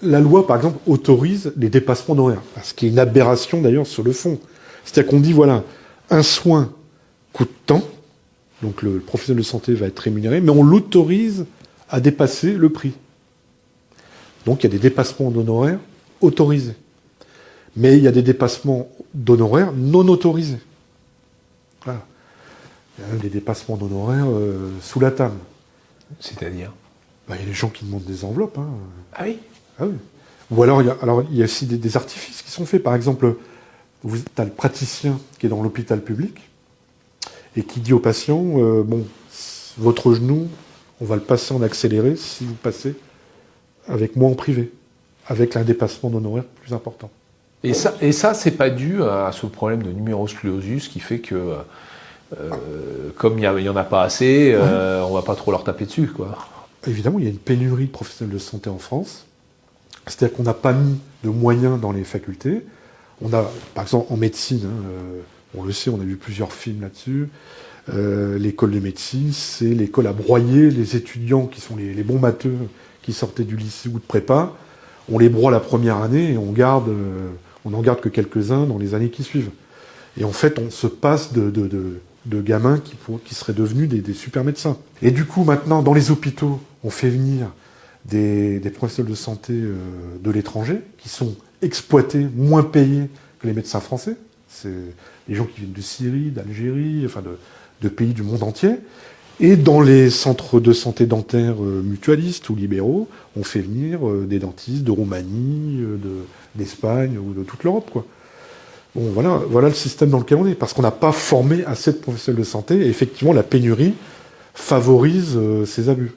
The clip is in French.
La loi, par exemple, autorise les dépassements d'horaires, ce qui est une aberration d'ailleurs sur le fond. C'est-à-dire qu'on dit, voilà, un soin coûte tant, donc le professionnel de santé va être rémunéré, mais on l'autorise à dépasser le prix. Donc il y a des dépassements d'honoraires autorisés. Mais il y a des dépassements d'honoraires non autorisés. Voilà. Il y a même des dépassements d'honoraires sous la table. C'est-à-dire? Il y a des gens qui demandent des enveloppes. Hein. Ah oui? Ah oui. Ou alors il y a aussi des artifices qui sont faits. Par exemple, tu as le praticien qui est dans l'hôpital public et qui dit au patient, bon, votre genou, on va le passer en accéléré si vous passez avec moi en privé, avec un dépassement d'honoraires plus important. Et ça, c'est pas dû à ce problème de numérosclérosus qui fait que, comme il y en a pas assez, on va pas trop leur taper dessus, quoi. Évidemment, il y a une pénurie de professionnels de santé en France. C'est-à-dire qu'on n'a pas mis de moyens dans les facultés. On a, par exemple, en médecine, on le sait, on a vu plusieurs films là-dessus. L'école de médecine, c'est l'école à broyer les étudiants qui sont les bons matheux qui sortaient du lycée ou de prépa. On les broie la première année et on n'en garde que quelques-uns dans les années qui suivent. Et en fait, on se passe de gamins qui seraient devenus des super médecins. Et du coup, maintenant, dans les hôpitaux, on fait venir des professionnels de santé de l'étranger qui sont exploités, moins payés que les médecins français. C'est les gens qui viennent de Syrie, d'Algérie, enfin de pays du monde entier. Et dans les centres de santé dentaires mutualistes ou libéraux, on fait venir des dentistes de Roumanie, d'Espagne ou de toute l'Europe, quoi. Bon, voilà le système dans lequel on est, parce qu'on n'a pas formé assez de professionnels de santé, et effectivement, la pénurie favorise ces abus.